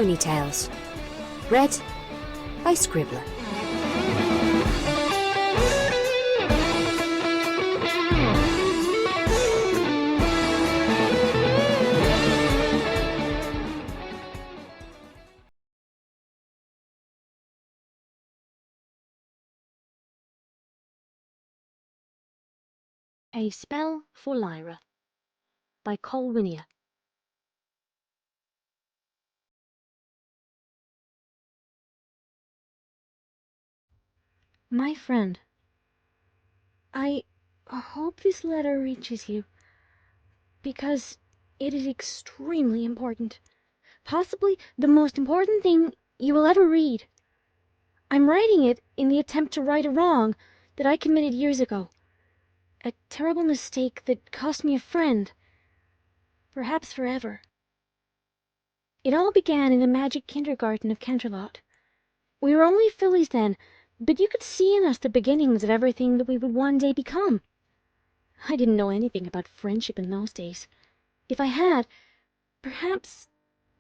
Pony Tales. Read by Scribbler. A Spell for Lyra by Colwinia. My friend, I hope this letter reaches you, because it is extremely important. Possibly the most important thing you will ever read. I'm writing it in the attempt to right a wrong that I committed years ago. A terrible mistake that cost me a friend, perhaps forever. It all began in the magic kindergarten of Canterlot. We were only fillies then, but you could see in us the beginnings of everything that we would one day become. I didn't know anything about friendship in those days. If I had, perhaps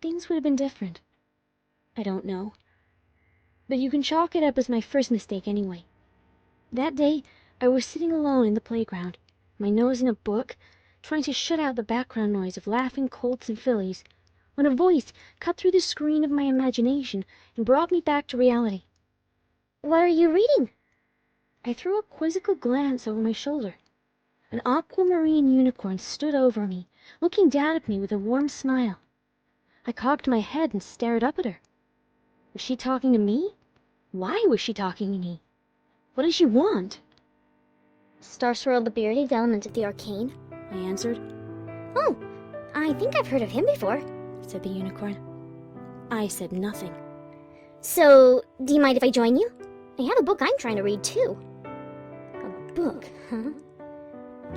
things would have been different. I don't know. But you can chalk it up as my first mistake anyway. That day, I was sitting alone in the playground, my nose in a book, trying to shut out the background noise of laughing colts and fillies, when a voice cut through the screen of my imagination and brought me back to reality. "What are you reading?" I threw a quizzical glance over my shoulder. An aquamarine unicorn stood over me, looking down at me with a warm smile. I cocked my head and stared up at her. Was she talking to me? Why was she talking to me? What did she want? "Starswirl the Bearded, element of the arcane," I answered. "Oh, I think I've heard of him before," said the unicorn. I said nothing. "So, do you mind if I join you? I have a book I'm trying to read, too." "A book, huh?"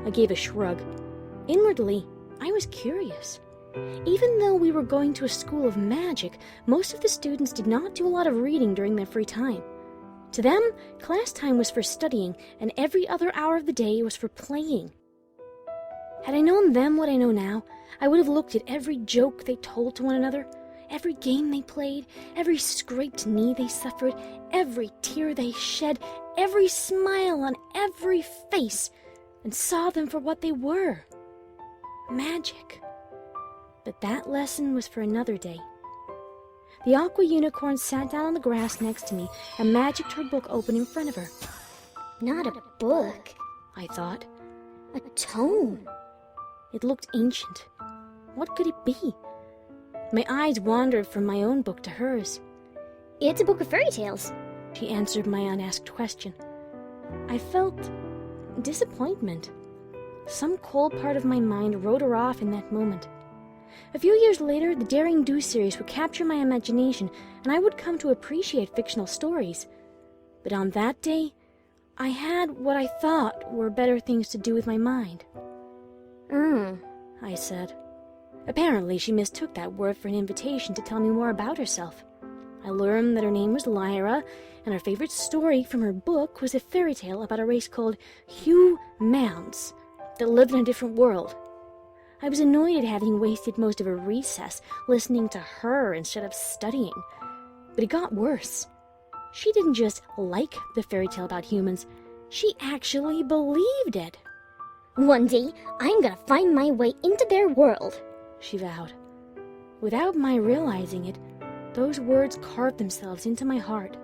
I gave a shrug. Inwardly, I was curious. Even though we were going to a school of magic, most of the students did not do a lot of reading during their free time. To them, class time was for studying, and every other hour of the day was for playing. Had I known then what I know now, I would have looked at every joke they told to one another, every game they played, every scraped knee they suffered, every tear they shed, every smile on every face, and saw them for what they were. Magic. But that lesson was for another day. The aqua unicorn sat down on the grass next to me and magicked her book open in front of her. "Not a book," I thought. "a tome." It looked ancient. What could it be? My eyes wandered from my own book to hers. "It's a book of fairy tales," she answered my unasked question. I felt disappointment. Some cold part of my mind wrote her off in that moment. A few years later, the Daring Do series would capture my imagination, and I would come to appreciate fictional stories. But on that day, I had what I thought were better things to do with my mind. I said. Apparently, she mistook that word for an invitation to tell me more about herself. I learned that her name was Lyra, and her favorite story from her book was a fairy tale about a race called humans that lived in a different world. I was annoyed at having wasted most of a recess listening to her instead of studying. But it got worse. She didn't just like the fairy tale about humans, she actually believed it. "One day, I'm gonna find my way into their world," she vowed. Without my realizing it, those words carved themselves into my heart.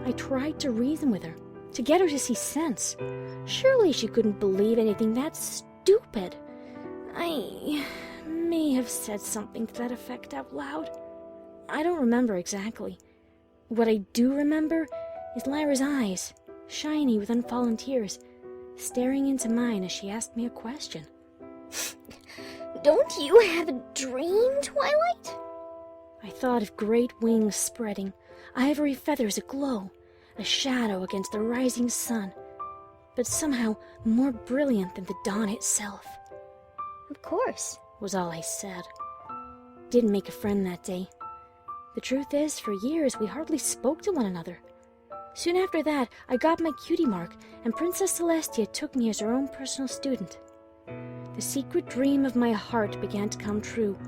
I tried to reason with her, to get her to see sense. Surely she couldn't believe anything that stupid. I may have said something to that effect out loud. I don't remember exactly. What I do remember is Lyra's eyes, shiny with unfallen tears, staring into mine as she asked me a question. "Don't you have a dream, Twilight?" I thought of great wings spreading, ivory feathers aglow, a shadow against the rising sun, but somehow more brilliant than the dawn itself. "Of course," was all I said. Didn't make a friend that day. The truth is, for years we hardly spoke to one another. Soon after that, I got my cutie mark, and Princess Celestia took me as her own personal student. The secret dream of my heart began to come true,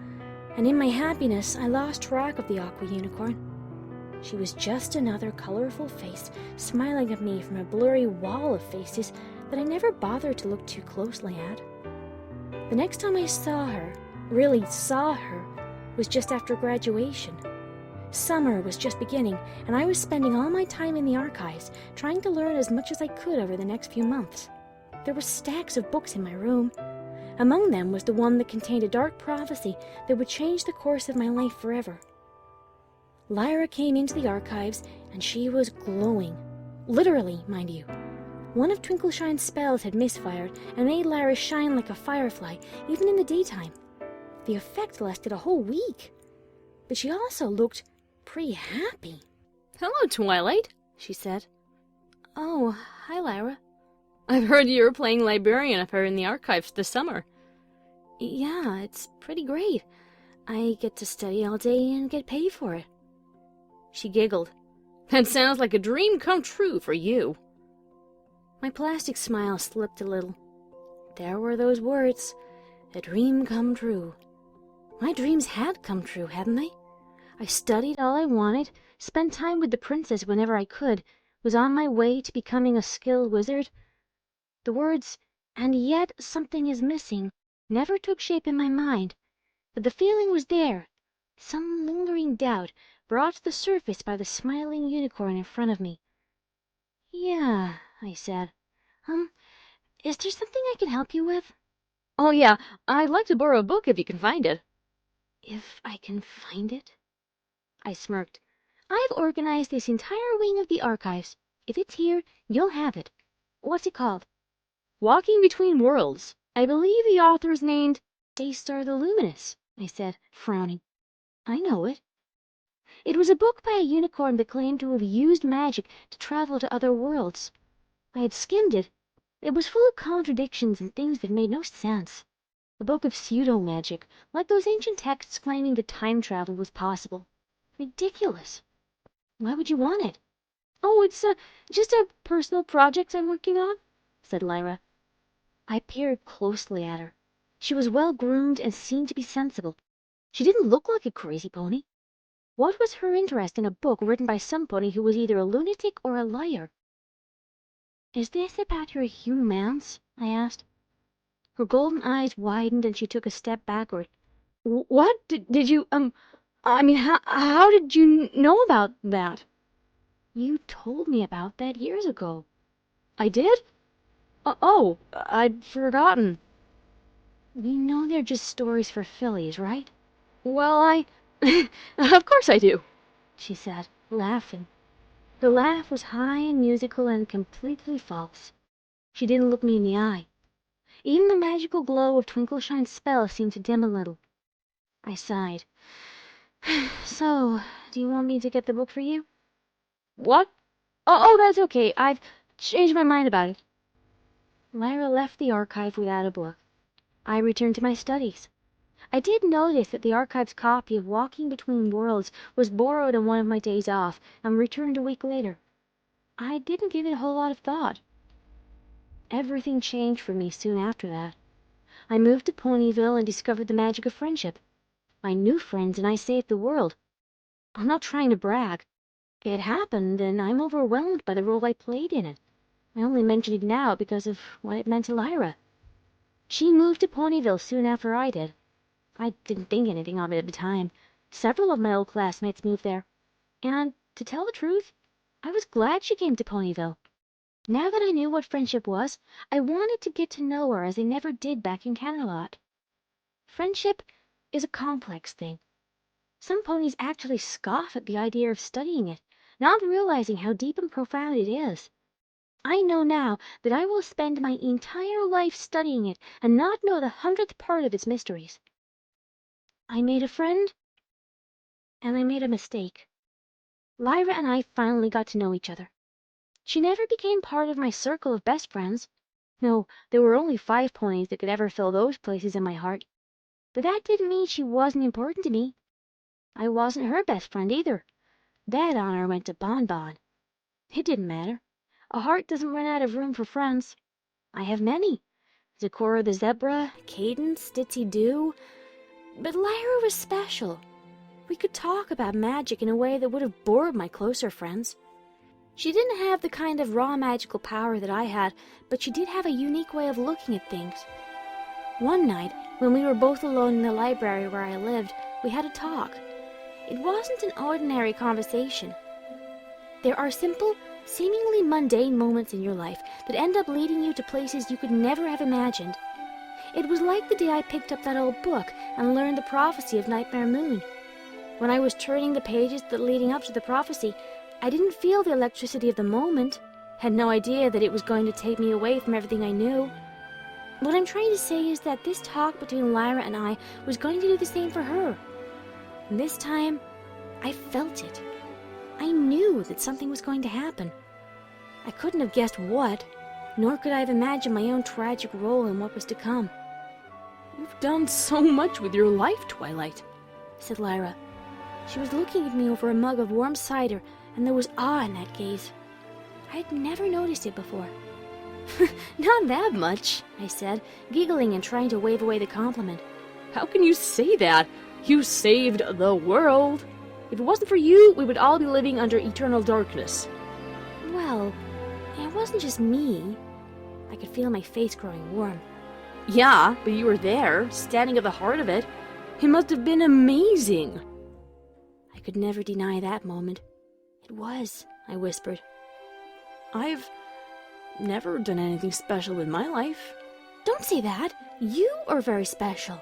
and in my happiness I lost track of the aqua unicorn. She was just another colorful face smiling at me from a blurry wall of faces that I never bothered to look too closely at. The next time I really saw her, was just after graduation. Summer was just beginning, and I was spending all my time in the archives, trying to learn as much as I could over the next few months. There were stacks of books in my room. Among them was the one that contained a dark prophecy that would change the course of my life forever. Lyra came into the archives, and she was glowing. Literally, mind you. One of Twinkleshine's spells had misfired and made Lyra shine like a firefly, even in the daytime. The effect lasted a whole week. But she also looked pretty happy. "Hello, Twilight," she said. "Oh, hi, Lyra." "I've heard you were playing librarian up here in the archives this summer." "Yeah, it's pretty great. I get to study all day and get paid for it." She giggled. "That sounds like a dream come true for you." My plastic smile slipped a little. There were those words, a dream come true. My dreams had come true, hadn't they? I studied all I wanted, spent time with the princess whenever I could, was on my way to becoming a skilled wizard. The words, "and yet something is missing," never took shape in my mind, but the feeling was there, some lingering doubt brought to the surface by the smiling unicorn in front of me. "Yeah," I said. Is there something I can help you with?" "Oh yeah, I'd like to borrow a book if you can find it." "If I can find it?" I smirked. "I've organized this entire wing of the archives. If it's here, you'll have it. What's it called?" "Walking Between Worlds. I believe the author's named—" "Daystar the Luminous," I said, frowning. "I know it. It was a book by a unicorn that claimed to have used magic to travel to other worlds. I had skimmed it. It was full of contradictions and things that made no sense. A book of pseudo-magic, like those ancient texts claiming that time travel was possible. Ridiculous. Why would you want it?" "Oh, it's just a personal project I'm working on," said Lyra. I peered closely at her. She was well-groomed and seemed to be sensible. She didn't look like a crazy pony. What was her interest in a book written by some pony who was either a lunatic or a liar? "Is this about your humans?" I asked. Her golden eyes widened and she took a step backward. "What? Did you, I mean, how did you know about that?" "You told me about that years ago." "I did? Oh, I'd forgotten." "We know they're just stories for fillies, right?" "Well, of course I do," she said, laughing. Her laugh was high and musical and completely false. She didn't look me in the eye. Even the magical glow of Twinkleshine's spell seemed to dim a little. I sighed. "So, do you want me to get the book for you?" "What? Oh, that's okay. I've changed my mind about it." Lyra left the archive without a book. I returned to my studies. I did notice that the archive's copy of Walking Between Worlds was borrowed on one of my days off and returned a week later. I didn't give it a whole lot of thought. Everything changed for me soon after that. I moved to Ponyville and discovered the magic of friendship. My new friends and I saved the world. I'm not trying to brag. It happened, and I'm overwhelmed by the role I played in it. I only mention it now because of what it meant to Lyra. She moved to Ponyville soon after I did. I didn't think anything of it at the time. Several of my old classmates moved there. And, to tell the truth, I was glad she came to Ponyville. Now that I knew what friendship was, I wanted to get to know her as I never did back in Canterlot. Friendship is a complex thing. Some ponies actually scoff at the idea of studying it, not realizing how deep and profound it is. I know now that I will spend my entire life studying it and not know the 100th part of its mysteries. I made a friend, and I made a mistake. Lyra and I finally got to know each other. She never became part of my circle of best friends. No, there were only 5 ponies that could ever fill those places in my heart. But that didn't mean she wasn't important to me. I wasn't her best friend either. That honor went to Bon Bon. It didn't matter. A heart doesn't run out of room for friends. I have many. Zecora the zebra, Cadence, Ditzy Doo. But Lyra was special. We could talk about magic in a way that would have bored my closer friends. She didn't have the kind of raw magical power that I had, but she did have a unique way of looking at things. One night, when we were both alone in the library where I lived, we had a talk. It wasn't an ordinary conversation. There are simple, seemingly mundane moments in your life that end up leading you to places you could never have imagined. It was like the day I picked up that old book and learned the prophecy of Nightmare Moon. When I was turning the pages leading up to the prophecy, I didn't feel the electricity of the moment, had no idea that it was going to take me away from everything I knew. What I'm trying to say is that this talk between Lyra and I was going to do the same for her. And this time, I felt it. I knew that something was going to happen. I couldn't have guessed what, nor could I have imagined my own tragic role in what was to come. You've done so much with your life, Twilight, said Lyra. She was looking at me over a mug of warm cider, and there was awe in that gaze. I had never noticed it before. Not that much, I said, giggling and trying to wave away the compliment. How can you say that? You saved the world. If it wasn't for you, we would all be living under eternal darkness. Well, it wasn't just me. I could feel my face growing warm. Yeah, but you were there, standing at the heart of it. It must have been amazing. I could never deny that moment. It was, I whispered. I've never done anything special in my life. Don't say that. You are very special.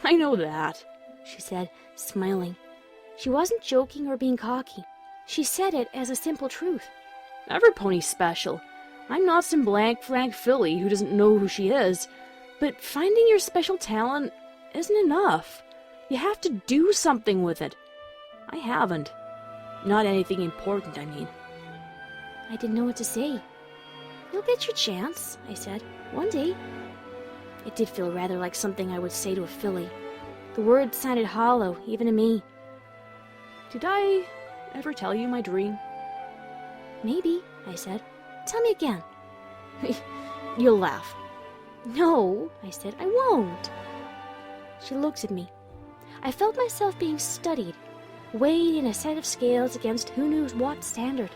I know that, she said, smiling. She wasn't joking or being cocky. She said it as a simple truth. Every pony's special. I'm not some blank flag filly who doesn't know who she is. But finding your special talent isn't enough. You have to do something with it. I haven't. Not anything important, I mean. I didn't know what to say. You'll get your chance, I said. One day. It did feel rather like something I would say to a filly. The words sounded hollow, even to me. Did I ever tell you my dream? Maybe, I said. Tell me again. You'll laugh. No, I said, I won't. She looked at me. I felt myself being studied, weighed in a set of scales against who knows what standard.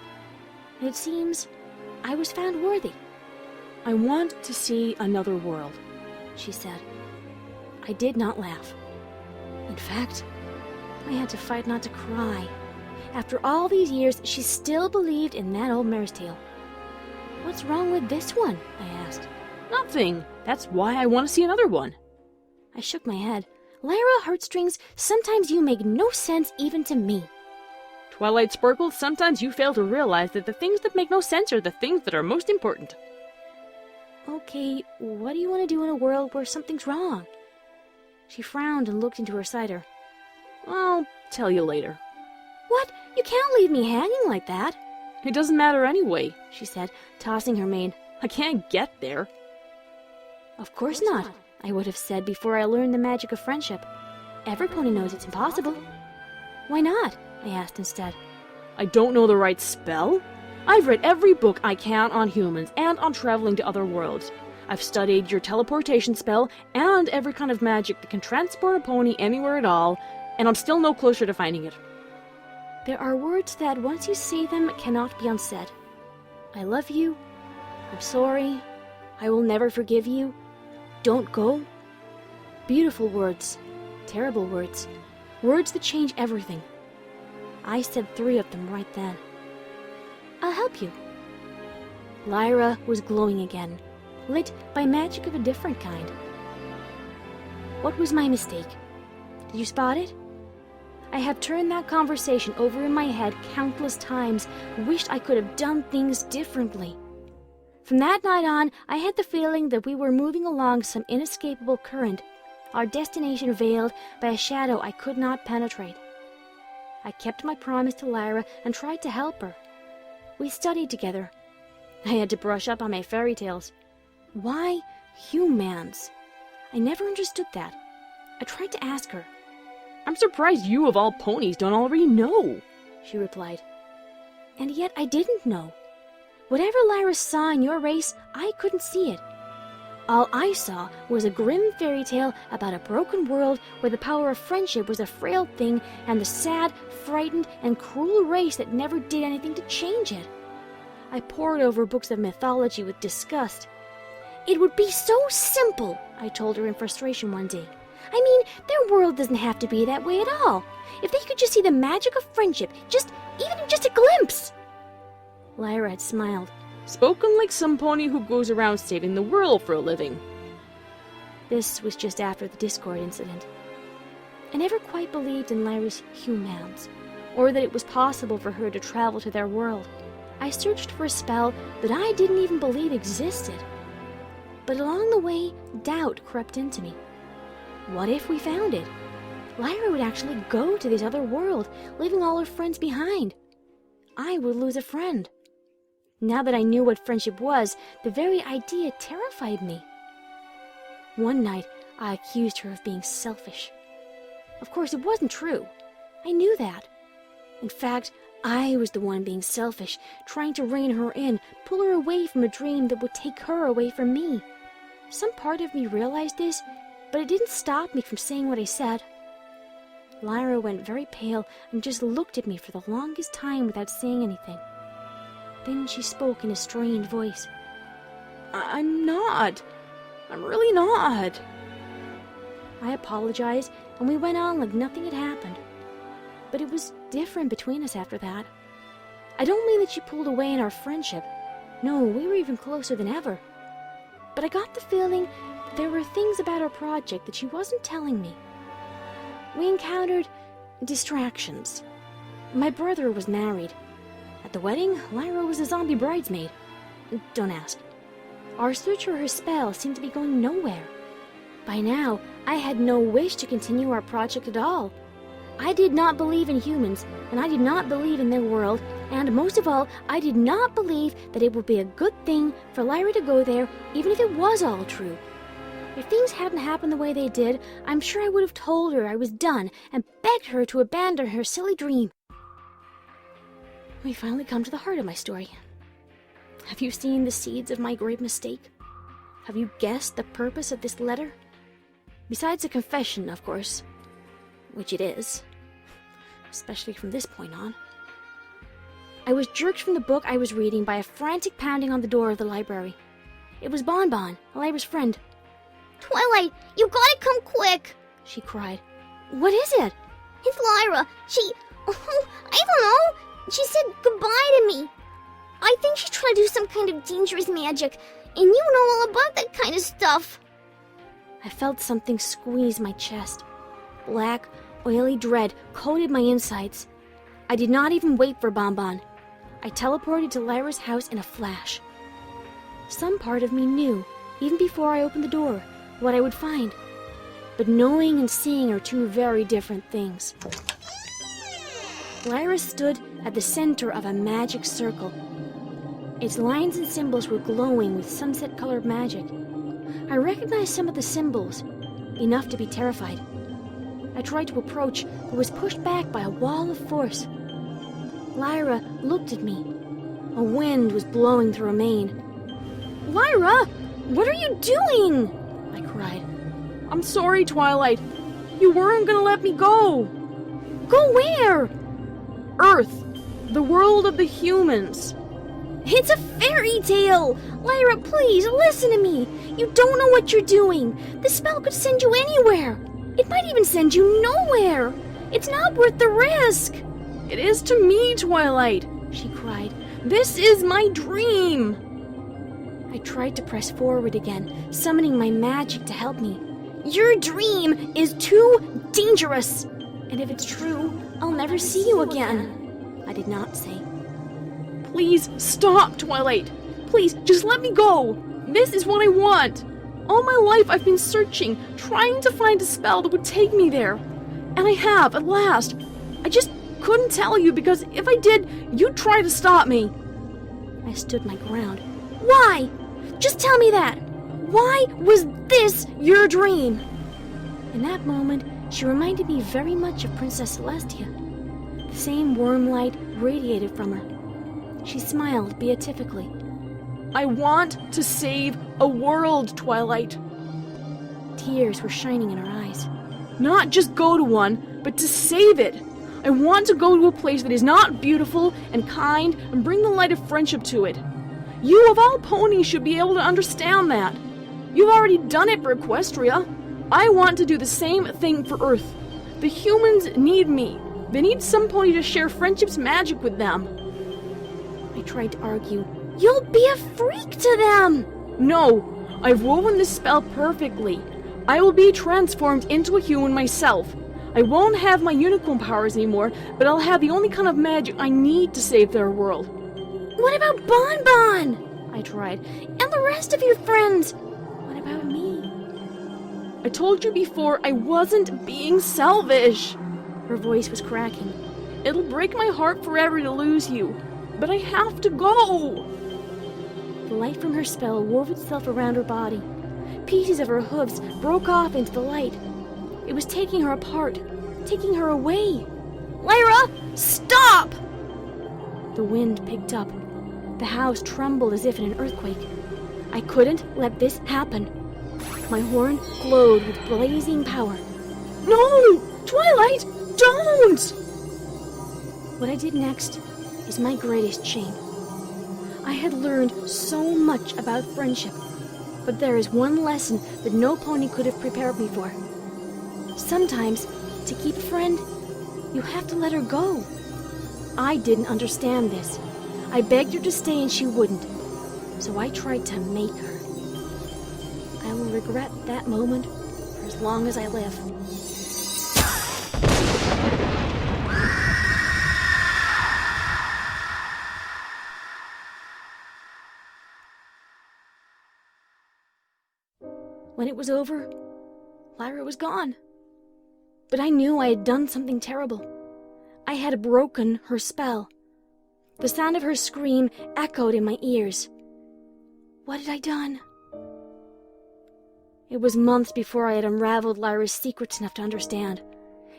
And it seems I was found worthy. I want to see another world, she said. I did not laugh. In fact, I had to fight not to cry. After all these years, she still believed in that old mare's tale. What's wrong with this one? I asked. Nothing. That's why I want to see another one. I shook my head. Lyra Heartstrings, sometimes you make no sense even to me. Twilight Sparkle, sometimes you fail to realize that the things that make no sense are the things that are most important. Okay, what do you want to do in a world where something's wrong? She frowned and looked into her cider. I'll tell you later. What? You can't leave me hanging like that. It doesn't matter anyway, she said, tossing her mane. I can't get there. Of course not, I would have said before I learned the magic of friendship. Every pony knows it's impossible. Why not? I asked instead. I don't know the right spell. I've read every book I can on humans and on traveling to other worlds. I've studied your teleportation spell and every kind of magic that can transport a pony anywhere at all, and I'm still no closer to finding it. There are words that, once you say them, cannot be unsaid. I love you. I'm sorry. I will never forgive you. Don't go. Beautiful words. Terrible words. Words that change everything. I said 3 of them right then. I'll help you. Lyra was glowing again, lit by magic of a different kind. What was my mistake? Did you spot it? I have turned that conversation over in my head countless times, wished I could have done things differently. From that night on, I had the feeling that we were moving along some inescapable current, our destination veiled by a shadow I could not penetrate. I kept my promise to Lyra and tried to help her. We studied together. I had to brush up on my fairy tales. Why humans? I never understood that. I tried to ask her. I'm surprised you of all ponies don't already know, she replied. And yet I didn't know. Whatever Lyra saw in your race, I couldn't see it. All I saw was a grim fairy tale about a broken world where the power of friendship was a frail thing and the sad, frightened, and cruel race that never did anything to change it. I pored over books of mythology with disgust. It would be so simple, I told her in frustration one day. I mean, their world doesn't have to be that way at all. If they could just see the magic of friendship, even just a glimpse. Lyra had smiled. Spoken like some pony who goes around saving the world for a living. This was just after the Discord incident. I never quite believed in Lyra's humans, or that it was possible for her to travel to their world. I searched for a spell that I didn't even believe existed. But along the way, doubt crept into me. What if we found it? Lyra would actually go to this other world, leaving all her friends behind. I would lose a friend. Now that I knew what friendship was, the very idea terrified me. One night, I accused her of being selfish. Of course, it wasn't true. I knew that. In fact, I was the one being selfish, trying to rein her in, pull her away from a dream that would take her away from me. Some part of me realized this, but it didn't stop me from saying what I said. Lyra went very pale and just looked at me for the longest time without saying anything. Then she spoke in a strained voice. I'm really not. I apologized, and we went on like nothing had happened. But it was different between us after that. I don't mean that she pulled away in our friendship. No, we were even closer than ever. But I got the feeling that there were things about our project that she wasn't telling me. We encountered distractions. My brother was married. At the wedding, Lyra was a zombie bridesmaid. Don't ask. Our search for her spell seemed to be going nowhere. By now, I had no wish to continue our project at all. I did not believe in humans, and I did not believe in their world, and most of all, I did not believe that it would be a good thing for Lyra to go there, even if it was all true. If things hadn't happened the way they did, I'm sure I would have told her I was done and begged her to abandon her silly dream. We finally come to the heart of my story. Have you seen the seeds of my grave mistake? Have you guessed the purpose of this letter? Besides a confession, of course, which it is, especially from this point on. I was jerked from the book I was reading by a frantic pounding on the door of the library. It was Bonbon, Lyra's friend. Twilight, you gotta come quick! She cried. What is it? It's Lyra. I don't know. She said goodbye to me. I think she's trying to do some kind of dangerous magic, and you know all about that kind of stuff. I felt something squeeze my chest. Black, oily dread coated my insides. I did not even wait for Bonbon. I teleported to Lyra's house in a flash. Some part of me knew, even before I opened the door, what I would find. But knowing and seeing are two very different things. Lyra stood at the center of a magic circle. Its lines and symbols were glowing with sunset-colored magic. I recognized some of the symbols, enough to be terrified. I tried to approach, but was pushed back by a wall of force. Lyra looked at me. A wind was blowing through her mane. "Lyra! What are you doing?" I cried. I'm sorry, Twilight. You weren't gonna let me go. "Go where?" Earth, the world of the humans. "It's a fairy tale! Lyra, please, listen to me! You don't know what you're doing! The spell could send you anywhere! It might even send you nowhere! It's not worth the risk!" It is to me, Twilight, she cried. This is my dream! I tried to press forward again, summoning my magic to help me. "Your dream is too dangerous! And if it's true, I'll never see you again," I did not say. Please stop, Twilight. Please, just let me go. This is what I want. All my life I've been searching, trying to find a spell that would take me there. And I have, at last. I just couldn't tell you because if I did, you'd try to stop me. I stood my ground. "Why? Just tell me that. Why was this your dream?" In that moment, she reminded me very much of Princess Celestia. The same warm light radiated from her. She smiled beatifically. I want to save a world, Twilight. Tears were shining in her eyes. Not just go to one, but to save it. I want to go to a place that is not beautiful and kind and bring the light of friendship to it. You, of all ponies, should be able to understand that. You've already done it for Equestria. I want to do the same thing for Earth. The humans need me. They need some pony to share friendship's magic with them. I tried to argue. You'll be a freak to them! No, I've woven this spell perfectly. I will be transformed into a human myself. I won't have my unicorn powers anymore, but I'll have the only kind of magic I need to save their world. What about Bon Bon? I tried. And the rest of your friends? What about me? I told you before I wasn't being selfish. Her voice was cracking. It'll break my heart forever to lose you, but I have to go. The light from her spell wove itself around her body. Pieces of her hooves broke off into the light. It was taking her apart, taking her away. Lyra, stop! The wind picked up. The house trembled as if in an earthquake. I couldn't let this happen. My horn glowed with blazing power. No! Twilight! Don't! What I did next is my greatest shame. I had learned so much about friendship, but there is one lesson that no pony could have prepared me for. Sometimes, to keep a friend, you have to let her go. I didn't understand this. I begged her to stay and she wouldn't, so I tried to make her. I will regret that moment for as long as I live. When it was over, Lyra was gone. But I knew I had done something terrible. I had broken her spell. The sound of her scream echoed in my ears. What had I done? It was months before I had unraveled Lyra's secrets enough to understand.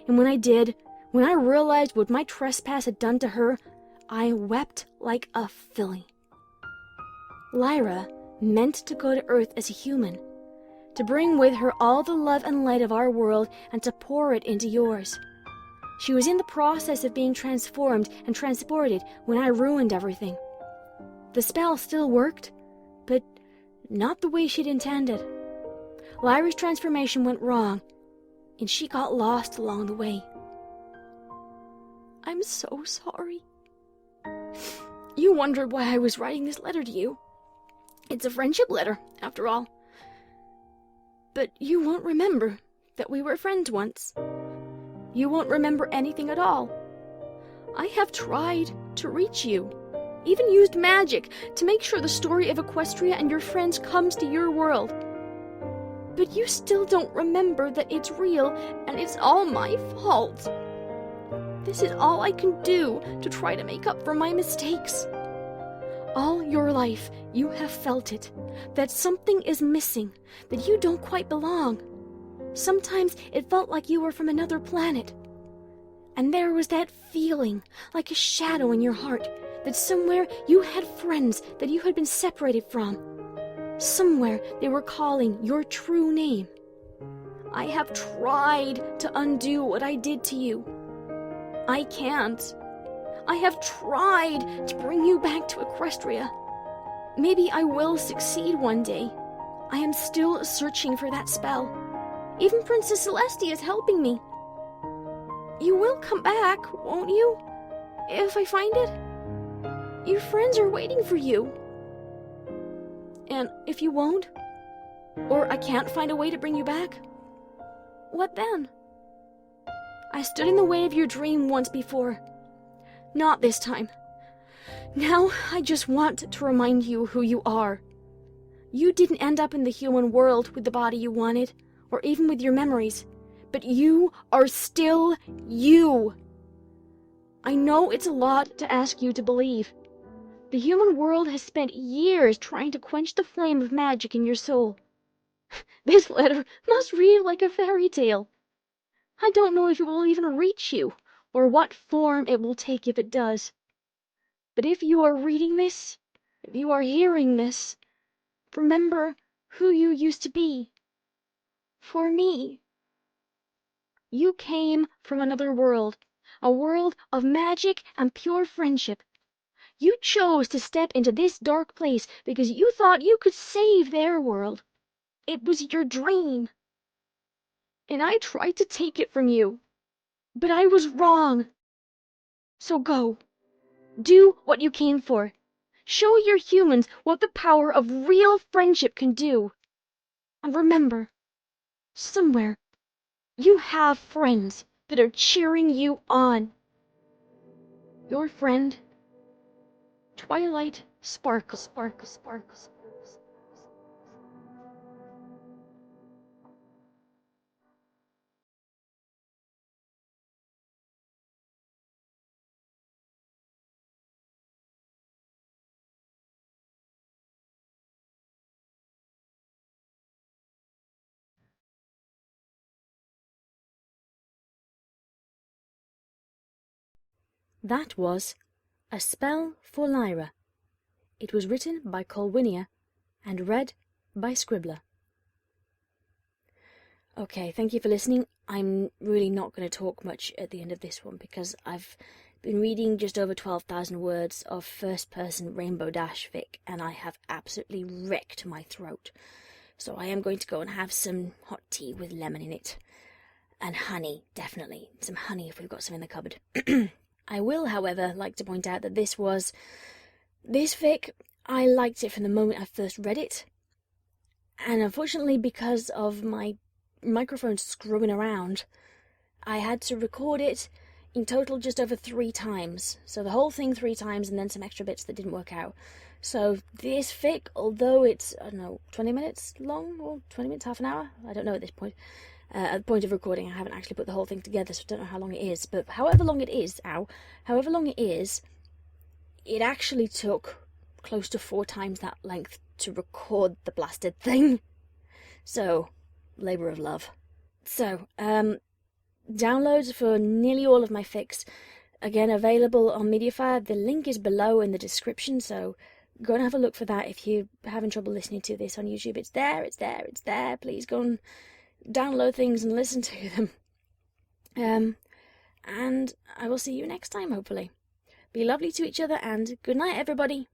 And when I did, when I realized what my trespass had done to her, I wept like a filly. Lyra meant to go to Earth as a human, to bring with her all the love and light of our world and to pour it into yours. She was in the process of being transformed and transported when I ruined everything. The spell still worked, but not the way she'd intended. Lyra's transformation went wrong, and she got lost along the way. I'm so sorry. You wondered why I was writing this letter to you. It's a friendship letter, after all. But you won't remember that we were friends once. You won't remember anything at all. I have tried to reach you, even used magic to make sure the story of Equestria and your friends comes to your world. But you still don't remember that it's real and it's all my fault. This is all I can do to try to make up for my mistakes. All your life, you have felt it, that something is missing, that you don't quite belong. Sometimes it felt like you were from another planet. And there was that feeling, like a shadow in your heart, that somewhere you had friends that you had been separated from. Somewhere they were calling your true name. I have tried to undo what I did to you. I can't. I have tried to bring you back to Equestria. Maybe I will succeed one day. I am still searching for that spell. Even Princess Celestia is helping me. You will come back, won't you? If I find it? Your friends are waiting for you. And if you won't, or I can't find a way to bring you back, what then? I stood in the way of your dream once before. Not this time. Now I just want to remind you who you are. You didn't end up in the human world with the body you wanted, or even with your memories, but you are still you. I know it's a lot to ask you to believe. The human world has spent years trying to quench the flame of magic in your soul. This letter must read like a fairy tale. I don't know if it will even reach you, or what form it will take if it does. But if you are reading this, if you are hearing this, remember who you used to be. For me. You came from another world, a world of magic and pure friendship. You chose to step into this dark place because you thought you could save their world. It was your dream. And I tried to take it from you, but I was wrong. So go. Do what you came for. Show your humans what the power of real friendship can do. And remember, somewhere, you have friends that are cheering you on. Your friend, Twilight Sparkle. That was A Spell for Lyra. It was written by Colwinia and read by Scribbler. Okay, thank you for listening. I'm really not going to talk much at the end of this one because I've been reading just over 12,000 words of first-person Rainbow Dash fic and I have absolutely wrecked my throat. So I am going to go and have some hot tea with lemon in it. And honey, definitely. Some honey if we've got some in the cupboard. I will, however, like to point out that this fic, I liked it from the moment I first read it. And unfortunately, because of my microphone screwing around, I had to record it in total just over 3 times. So the whole thing 3 times and then some extra bits that didn't work out. So this fic, although it's, 20 minutes long or 20 minutes, half an hour? I don't know at this point. At the point of recording, I haven't actually put the whole thing together, so I don't know how long it is. But however long it is, it actually took close to 4 times that length to record the blasted thing. So, labour of love. So, downloads for nearly all of my fics, again, available on Mediafire. The link is below in the description, so go and have a look for that if you're having trouble listening to this on YouTube. It's there. Please go and download things and listen to them. And I will see you next time, hopefully. Be lovely to each other, and good night, everybody.